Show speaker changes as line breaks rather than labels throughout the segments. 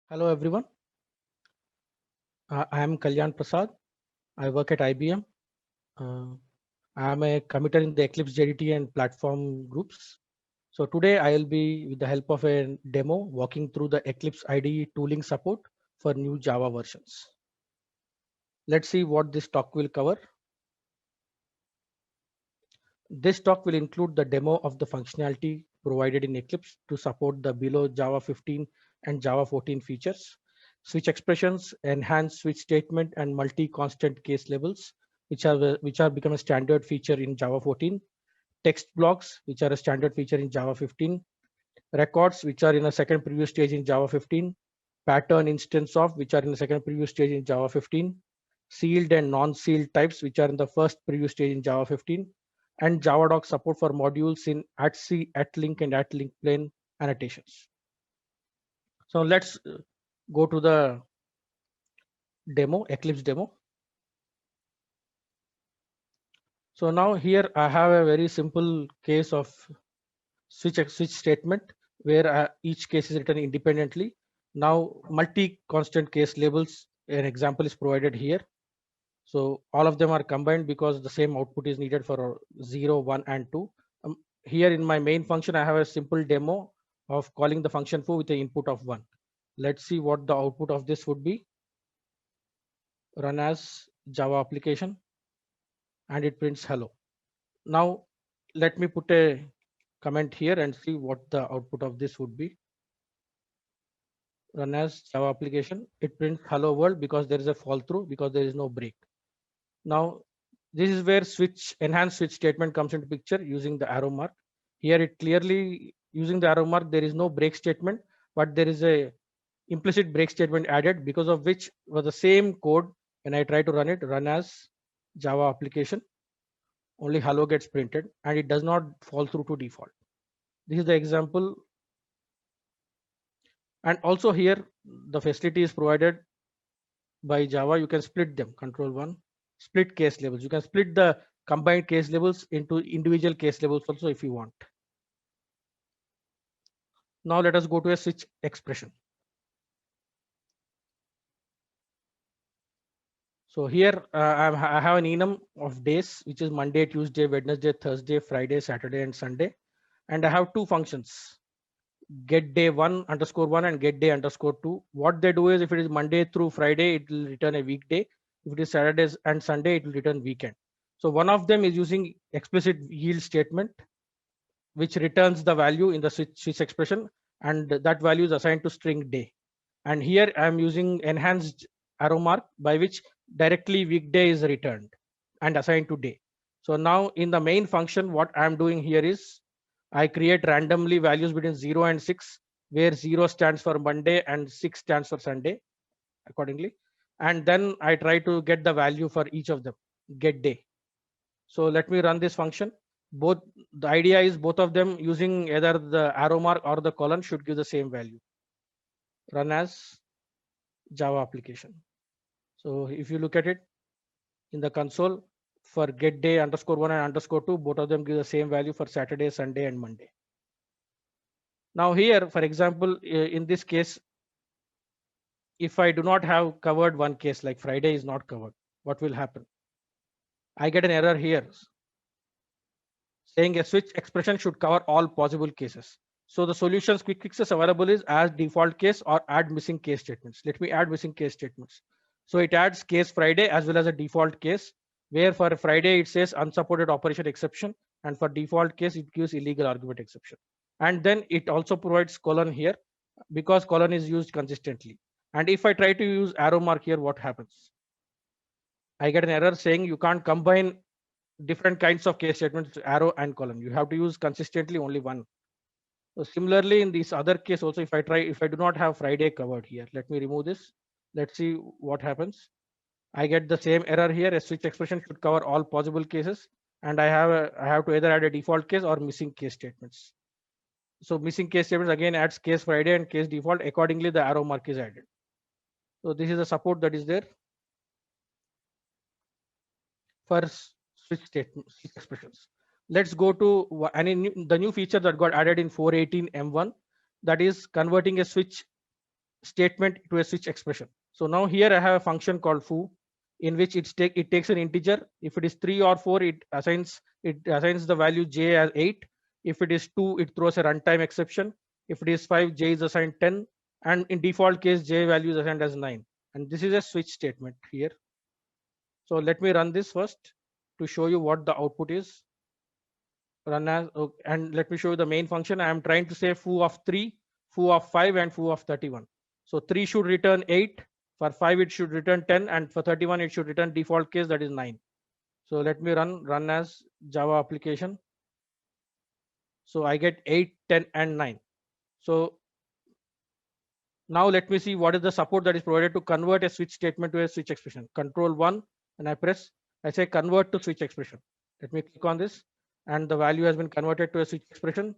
Hello everyone. I am Kalyan Prasad. I work at IBM. Uh, I am a committer in the Eclipse JDT and platform groups. So today I will be, with the help of a demo, walking through the Eclipse IDE tooling support for new Java versions. Let's see what this talk will cover. This talk will include the demo of the functionality provided in Eclipse to support the below Java 15 and Java 14 features: switch expressions, enhanced switch statement, and multi-constant case labels, which are become a standard feature in Java 14; text blocks, which are a standard feature in Java 15; records, which are in a second preview stage in Java 15; pattern instance of, which are in the second preview stage in Java 15; sealed and non-sealed types, which are in the first preview stage in Java 15; and Javadoc support for modules in @C, @link, and @link plain annotations. So let's go to the demo, Eclipse demo. So now here I have a very simple case of switch statement where each case is written independently. Now multi-constant case labels, an example is provided here. So all of them are combined because the same output is needed for 0, 1, and 2. Here in my main function, I have a simple demo of calling the function foo with the input of 1. Let's see what the output of this would be. Run as Java application, and it prints hello. Now let me put a comment here and see what the output of this would be. Run as Java application, it prints hello world because there is a fall through, because there is no break. Now this is where enhanced switch statement comes into picture using the arrow mark. Here it clearly, using the arrow mark, there is no break statement, but there is a implicit break statement added, because of which was the same code. When I try to run it, run as Java application, only hello gets printed and it does not fall through to default. This is the example. And also here the facility is provided by Java. You can split them, control 1, split case labels. You can split the combined case labels into individual case labels also if you want. Now let us go to a switch expression. So here I have an enum of days, which is Monday, Tuesday, Wednesday, Thursday, Friday, Saturday, and Sunday. And I have two functions, get day 1 underscore 1 and get day underscore 2. What they do is, if it is Monday through Friday, it will return a weekday. If it is Saturdays and Sunday, it will return weekend. So one of them is using explicit yield statement, which returns the value in the switch expression, and that value is assigned to string day. And here I am using enhanced arrow mark, by which directly weekday is returned and assigned to day. So now in the main function, what I am doing here is I create randomly values between 0 and 6, where 0 stands for Monday and 6 stands for Sunday accordingly. And then I try to get the value for each of them, get day. So let me run this function. Both, the idea is both of them using either the arrow mark or the colon should give the same value. Run as Java application. So if you look at it in the console, for get day underscore 1 and underscore 2, both of them give the same value for Saturday, Sunday, and Monday. Now here, for example, in this case, if I do not have covered one case, like Friday is not covered, what will happen? I get an error here saying a switch expression should cover all possible cases. So the solutions, quick fixes available is as default case or add missing case statements. Let me add missing case statements. So it adds case Friday as well as a default case, where for Friday it says unsupported operation exception, and for default case it gives illegal argument exception. And then it also provides colon here, because colon is used consistently. And if I try to use arrow mark here, what happens? I get an error saying you can't combine different kinds of case statements, arrow and colon. You have to use consistently only one. So similarly, in this other case also, if I do not have Friday covered here, let me remove this. Let's see what happens. I get the same error here. A switch expression should cover all possible cases, and I have to either add a default case or missing case statements. So missing case statements again adds case Friday and case default. Accordingly, the arrow mark is added. So this is the support that is there for switch statement switch expressions. Let's go to the new feature that got added in 418 M1, that is converting a switch statement to a switch expression. So now here I have a function called foo, in which it takes an integer. If it is 3 or 4, it assigns the value j as 8. If it is 2, it throws a runtime exception. If it is 5, j is assigned 10, and in default case j value is assigned as 9. And this is a switch statement here. So let me run this first to show you what the output is. Run as, and let me show you the main function. I am trying to say foo of 3, foo of 5, and foo of 31. So 3 should return 8, for 5 it should return 10, and for 31 it should return default case, that is 9. So let me run as Java application. So I get 8, 10, and 9. So now let me see what is the support that is provided to convert a switch statement to a switch expression. Control 1, and I say convert to switch expression. Let me click on this, and the value has been converted to a switch expression.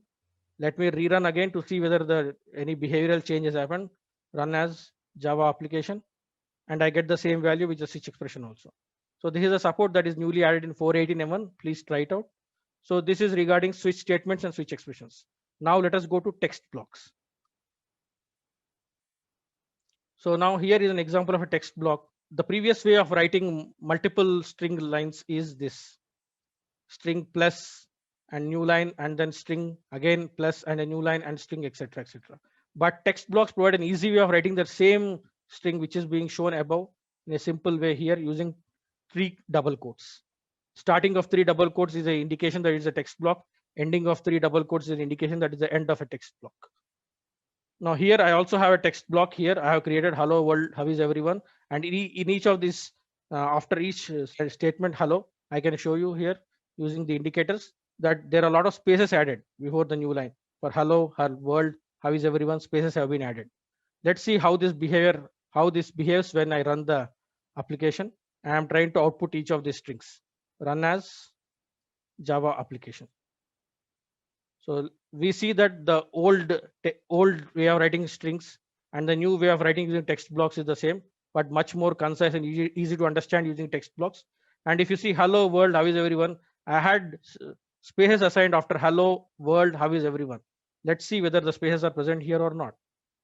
Let me rerun again to see whether any behavioral changes happened. Run as Java application, and I get the same value with the switch expression also. So this is a support that is newly added in 4.18M1. Please try it out. So this is regarding switch statements and switch expressions. Now let us go to text blocks. So now here is an example of a text block. The previous way of writing multiple string lines is this: string plus and new line, and then string again plus and a new line, and string, etc., etc. But text blocks provide an easy way of writing the same string which is being shown above in a simple way here using 3 double quotes. Starting of 3 double quotes is an indication that it's a text block. Ending of 3 double quotes is an indication that is the end of a text block. Now here I also have a text block here. I have created hello world, how is everyone? And in each of these, after each statement hello, I can show you here using the indicators that there are a lot of spaces added before the new line. For hello, her world, how is everyone, spaces have been added. Let's see how this behaves when I run the application. I am trying to output each of these strings. Run as Java application. So we see that the old way of writing strings and the new way of writing using text blocks is the same, but much more concise and easy to understand using text blocks. And if you see hello world, how is everyone, I had spaces assigned after hello world, how is everyone. Let's see whether the spaces are present here or not.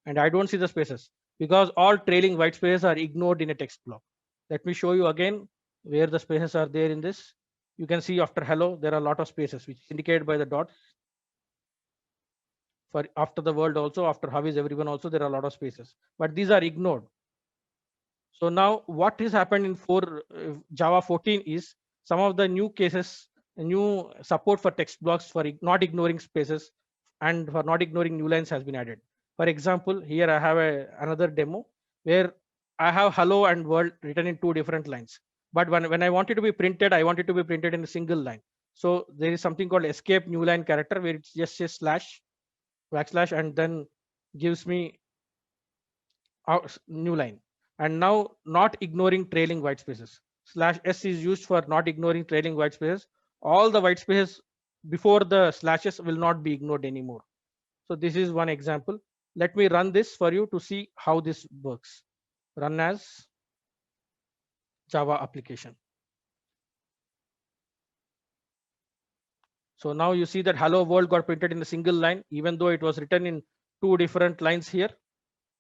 And I don't see the spaces because all trailing white spaces are ignored in a text block. Let me show you again where the spaces are there in this. You can see after hello, there are a lot of spaces which is indicated by the dots. For after the world also, after how is everyone also, there are a lot of spaces, but these are ignored. So now what has happened in Java 14 is some of the new cases, new support for text blocks for not ignoring spaces and for not ignoring new lines has been added. For example, here I have another demo where I have hello and world written in 2 different lines. But when I want it to be printed, I want it to be printed in a single line. So there is something called escape new line character where it just says / and then gives me new line. And now not ignoring trailing white spaces. /s is used for not ignoring trailing white spaces. All the white spaces before the slashes will not be ignored anymore. So this is one example. Let me run this for you to see how this works. Run as Java application. So now you see that hello world got printed in a single line, even though it was written in 2 different lines here.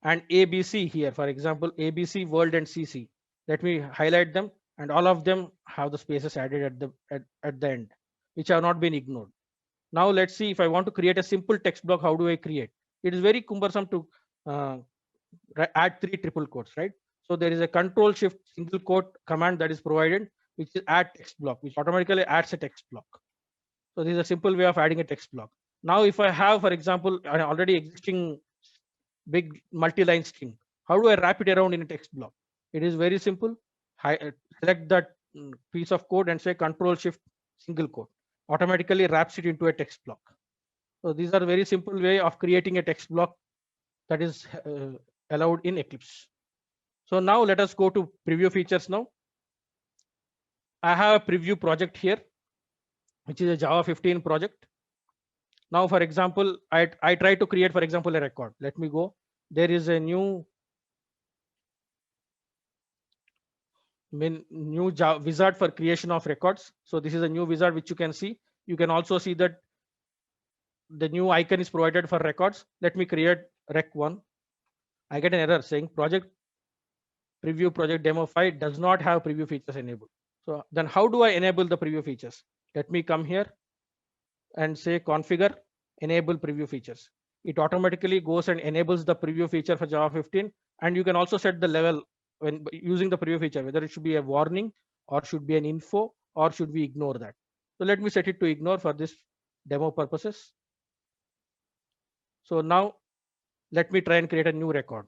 And ABC here, for example, ABC, world, and CC. Let me highlight them, and all of them have the spaces added at the end, which have not been ignored. Now let's see if I want to create a simple text block, how do I create? It is very cumbersome to add 3 triple quotes, right? So there is a control shift single quote command that is provided, which is add text block, which automatically adds a text block. So this is a simple way of adding a text block. Now if I have, for example, an already existing big multi-line string, how do I wrap it around in a text block? It is very simple. Select that piece of code and say control shift single quote, automatically wraps it into a text block. So these are very simple way of creating a text block that is allowed in Eclipse. So now let us go to preview features now. I have a preview project here, which is a Java 15 project. Now, for example, I try to create, for example, a record. Let me go. There is a new Java wizard for creation of records. So this is a new wizard which you can see. You can also see that the new icon is provided for records. Let me create rec1. I get an error saying project preview project demo file does not have preview features enabled. So then how do I enable the preview features? Let me come here and say configure enable preview features. It automatically goes and enables the preview feature for Java 15. And you can also set the level when using the preview feature, whether it should be a warning or should be an info or should we ignore that. So let me set it to ignore for this demo purposes. So now let me try and create a new record.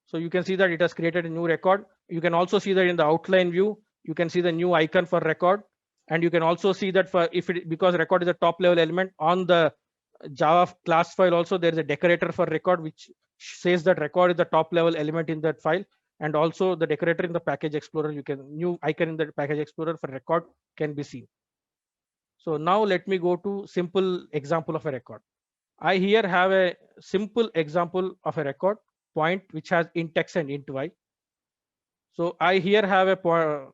So you can see that it has created a new record. You can also see that in the outline view, you can see the new icon for record. And you can also see that for if it because record is a top level element on the Java class file, also there is a decorator for record which says that record is the top level element in that file. And also the decorator in the package explorer, you can new icon in the package explorer for record can be seen. So now let me go to simple example of a record. I here have a simple example of a record point which has int x and int y. So I here have a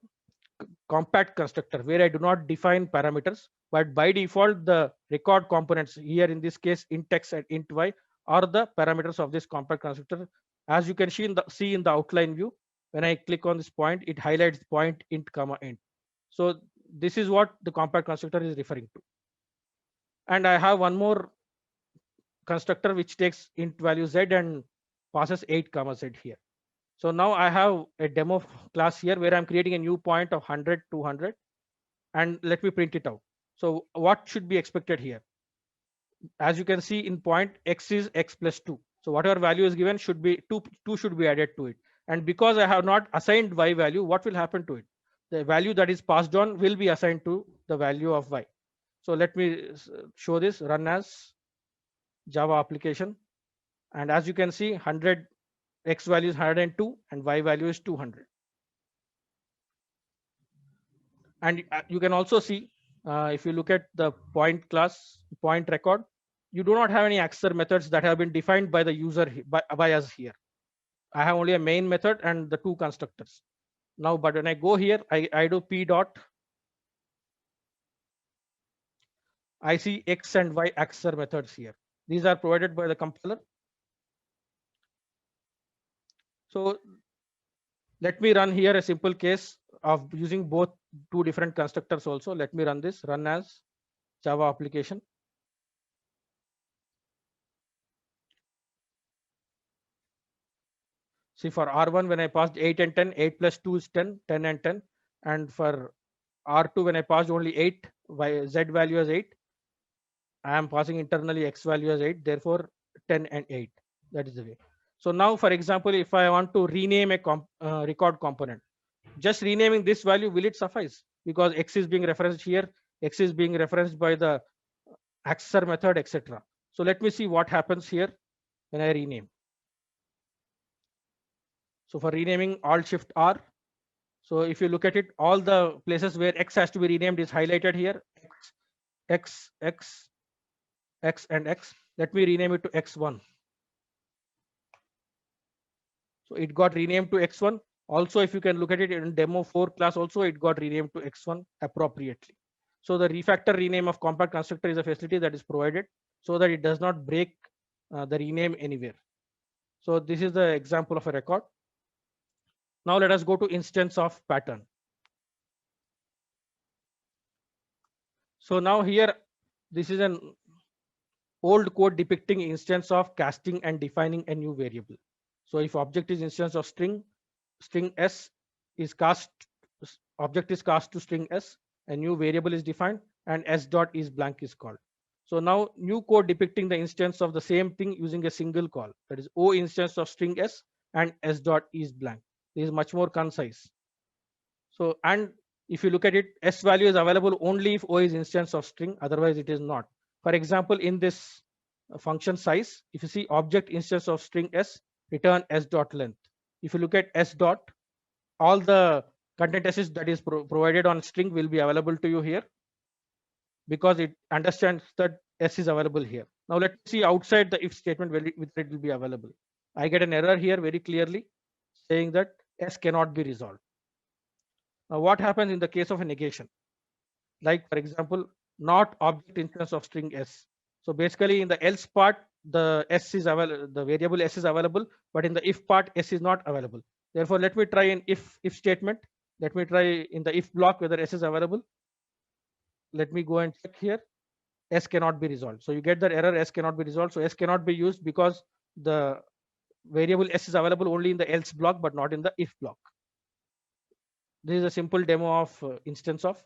compact constructor where I do not define parameters, but by default the record components here in this case int x and int y are the parameters of this compact constructor. As you can see in the outline view, when I click on this point, it highlights point int comma int. So this is what the compact constructor is referring to. And I have one more constructor which takes int value z and passes 8 comma z here. So now I have a demo class here where I'm creating a new point of 100, 200, and let me print it out. So what should be expected here? As you can see in point, x is x plus 2. So whatever value is given should be 2 should be added to it. And because I have not assigned y value, what will happen to it? The value that is passed on will be assigned to the value of y. So let me show this, run as Java application. And as you can see, 100 x value is 102 and y value is 200. And you can also see if you look at the point class point record, you do not have any accessor methods that have been defined by the user by us here. I have only a main method and the two constructors. Now, but when I go here, I do p dot. I see x and y accessor methods here. These are provided by the compiler. So let me run here a simple case of using both two different constructors also. Let me run this, run as Java application. See, for R1, when I passed 8 and 10, 8 plus 2 is 10, 10 and 10. And for R2, when I passed only 8, Z value as 8, I am passing internally X value as 8, therefore 10 and 8. That is the way. So now, for example, if I want to rename a record component, just renaming this value, will it suffice? Because X is being referenced here, X is being referenced by the accessor method, etc. So let me see what happens here when I rename. So for renaming, Alt Shift R. So if you look at it, all the places where X has to be renamed is highlighted here. X, and X. Let me rename it to X1. So it got renamed to X1. Also, if you can look at it in demo 4 class, also it got renamed to X1 appropriately. So the refactor rename of compact constructor is a facility that is provided so that it does not break the rename anywhere. So this is the example of a record. Now let us go to instance of pattern. So now here, this is an old code depicting instance of casting and defining a new variable. So if object is instance of string s is cast, object is cast to string s, a new variable is defined, and s dot is blank is called. So now new code depicting the instance of the same thing using a single call, that is o instance of string s and s dot is blank. This is much more concise. So, and if you look at it, s value is available only if o is instance of string, otherwise it is not. For example, in this function size, if you see object instance of string s, return s dot length. If you look at s dot, all the content assist that is provided on string will be available to you here because it understands that s is available here. Now let's see outside the if statement whether it will be available. I get an error here very clearly saying that s cannot be resolved. Now what happens in the case of a negation? Like for example, not object instance of string s. So basically in the else part, the s is available, the variable s is available, but in the if part, s is not available. Therefore, let me try an if statement. Let me try in the if block whether s is available. Let me go and check here. S cannot be resolved. So you get that error, s cannot be resolved. So s cannot be used because the variable s is available only in the else block, but not in the if block. This is a simple demo of instance of.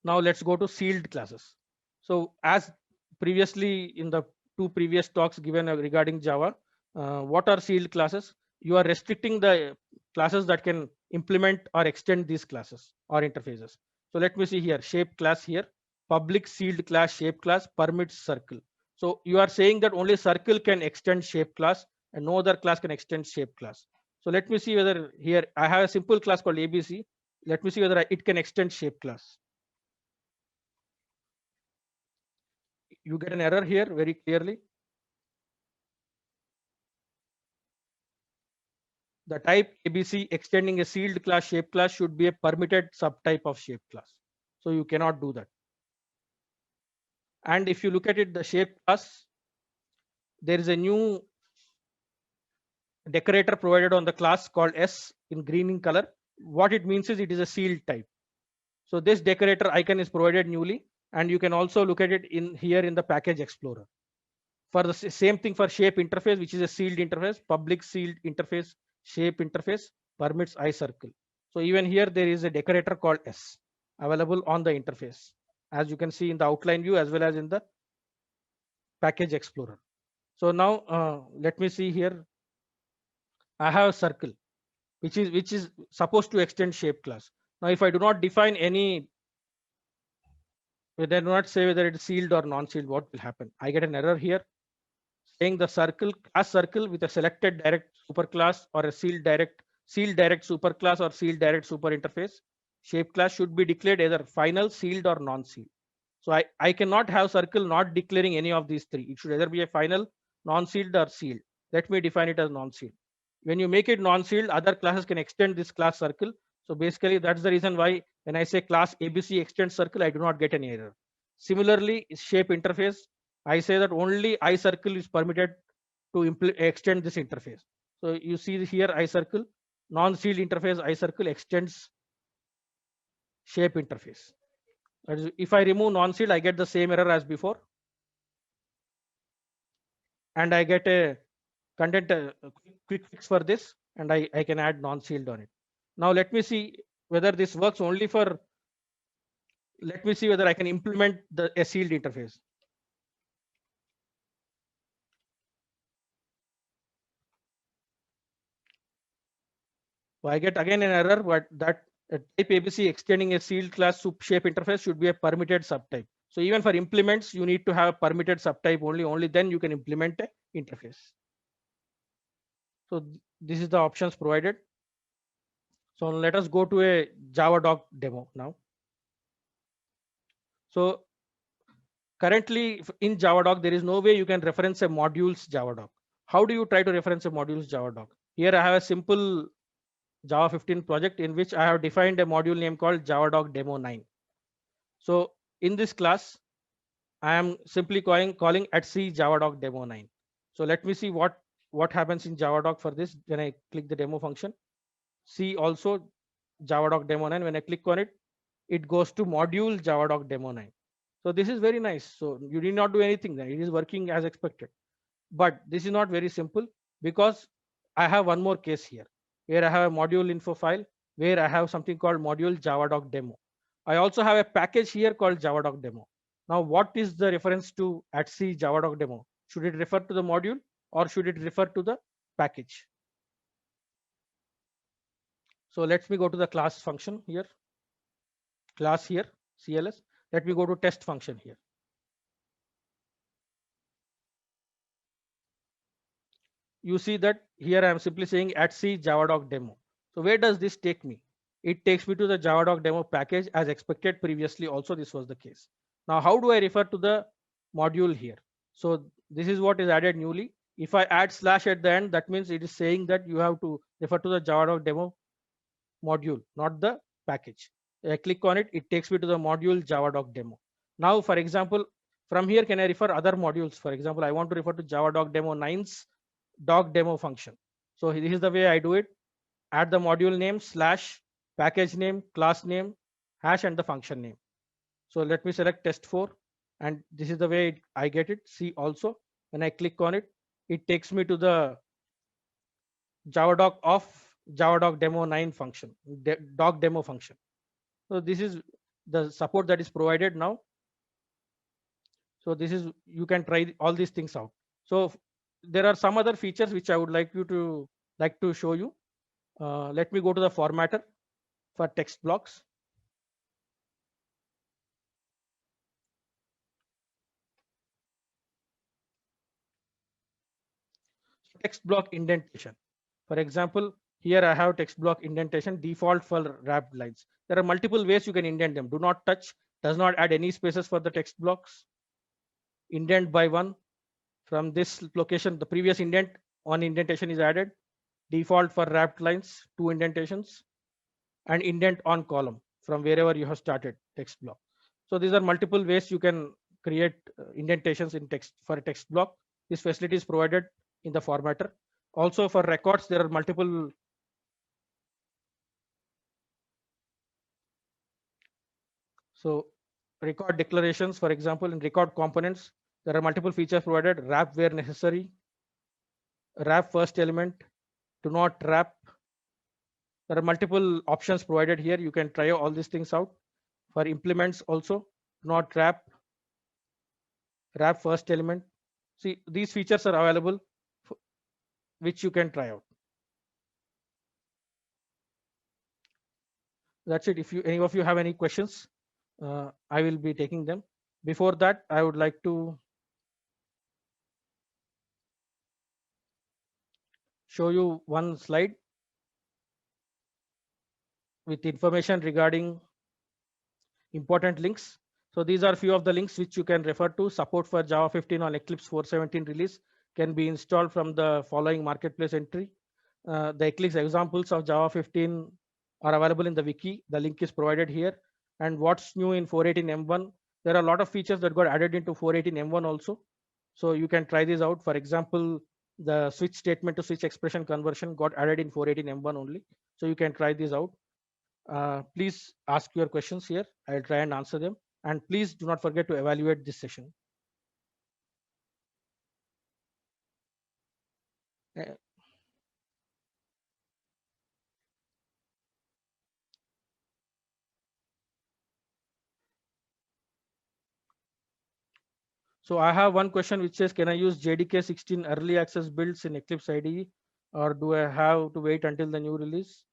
Now let's go to sealed classes. So as previously in the two previous talks given regarding Java, what are sealed classes? You are restricting the classes that can implement or extend these classes or interfaces. So let me see here, shape class here, public sealed class shape class permits circle. So you are saying that only circle can extend shape class and no other class can extend shape class. So let me see whether here I have a simple class called ABC. Let me see whether it can extend shape class. You get an error here very clearly. The type ABC extending a sealed class shape class should be a permitted subtype of shape class. So you cannot do that. And if you look at it, the shape class, there is a new decorator provided on the class called S in green in color. What it means is it is a sealed type. So this decorator icon is provided newly, and you can also look at it in here in the package explorer. For the same thing for shape interface, which is a sealed interface, public sealed interface, shape interface permits iCircle. So even here there is a decorator called S available on the interface, as you can see in the outline view as well as in the package explorer. So now let me see here. I have a circle which is supposed to extend shape class. Now if I do not define any, whether I do not say whether it is sealed or non-sealed, what will happen? I get an error here saying the circle class circle with a selected direct superclass or a sealed direct superclass or sealed direct super interface shape class should be declared either final, sealed, or non-sealed. So I cannot have circle not declaring any of these three. It should either be a final, non-sealed, or sealed. Let me define it as non-sealed. When you make it non-sealed, other classes can extend this class circle. So basically, that's the reason why when I say class ABC extends circle, I do not get any error. Similarly, shape interface, I say that only iCircle is permitted to extend this interface. So you see here iCircle, non-sealed interface iCircle extends shape interface. If I remove non-sealed, I get the same error as before. And I get a content quick fix for this, and I can add non-sealed on it. Now let me see whether this works only for, let me see whether I can implement a sealed interface. So I get again an error, but that type ABC extending a sealed class shape interface should be a permitted subtype. So even for implements, you need to have a permitted subtype only then you can implement a interface. So this is the options provided. So let us go to a Javadoc demo now. So currently in Javadoc, there is no way you can reference a modules Javadoc. How do you try to reference a modules Javadoc? Here I have a simple Java 15 project in which I have defined a module name called Javadoc demo 9. So in this class, I am simply calling at C Javadoc demo 9. So let me see what happens in Javadoc for this when I click the demo function. See also Javadoc demo 9. When I click on it, it goes to module Javadoc demo 9. So this is very nice. So you need not do anything then. It is working as expected. But this is not very simple because I have one more case here where I have a module info file where I have something called module Javadoc demo. I also have a package here called Javadoc demo. Now, what is the reference to at C Javadoc demo? Should it refer to the module or should it refer to the package? So let me go to the class function here, class here, CLS. Let me go to test function here. You see that here I am simply saying at C Javadoc demo. So where does this take me? It takes me to the Javadoc demo package as expected previously. Also, this was the case. Now, how do I refer to the module here? So this is what is added newly. If I add slash at the end, that means it is saying that you have to refer to the Javadoc demo module, not the package. I click on it, it takes me to the module javadoc demo. Now, for example, from here, can I refer other modules? For example, I want to refer to javadoc demo 9's doc demo function. So this is the way I do it. Add the module name slash package name, class name, hash, and the function name. So let me select test 4, and this is the way I get it. See also, when I click on it, it takes me to the javadoc of javadoc demo 9 function, doc demo function. So this is the support that is provided now. So this is, you can try all these things out. So there are some other features which I would like to show you. Let me go to the formatter for text blocks. Text block indentation. For example, here I have text block indentation default for wrapped lines. There are multiple ways you can indent them. Do not touch, does not add any spaces for the text blocks. Indent by one. From this location, the previous indent on indentation is added. Default for wrapped lines, 2 indentations, and indent on column from wherever you have started text block. So these are multiple ways you can create indentations in text for a text block. This facility is provided in the formatter. Also for records, there are multiple. So record declarations, for example, in record components, there are multiple features provided. Wrap where necessary, wrap first element, do not wrap. There are multiple options provided here. You can try all these things out. For implements also, do not wrap first element. See, these features are available, which you can try out. That's it. If you any of you have any questions, I will be taking them. Before that, I would like to show you one slide with information regarding important links. So these are few of the links which you can refer to. Support for Java 15 on Eclipse 4.17 release can be installed from the following marketplace entry. The Eclipse examples of Java 15 are available in the wiki. The link is provided here. And what's new in 4.18 M1? There are a lot of features that got added into 4.18 M1 also. So you can try this out. For example, the switch statement to switch expression conversion got added in 4.18 M1 only. So you can try this out. Please ask your questions here. I'll try and answer them. And please do not forget to evaluate this session. Uh, So I have one question which says, can I use JDK 16 early access builds in Eclipse IDE, or do I have to wait until the new release?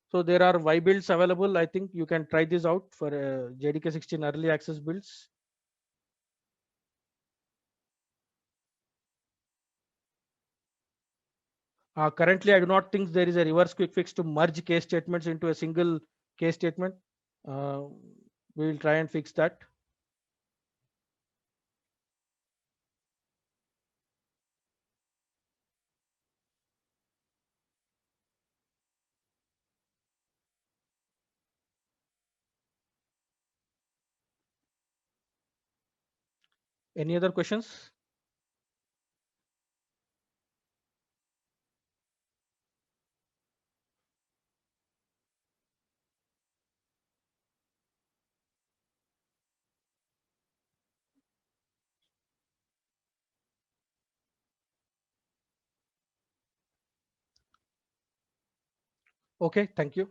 So there are Y builds available. I think you can try this out for JDK 16 early access builds. Currently, I do not think there is a reverse quick fix to merge case statements into a single case statement. Uh, we will try and fix that. Any other questions? Okay, thank you.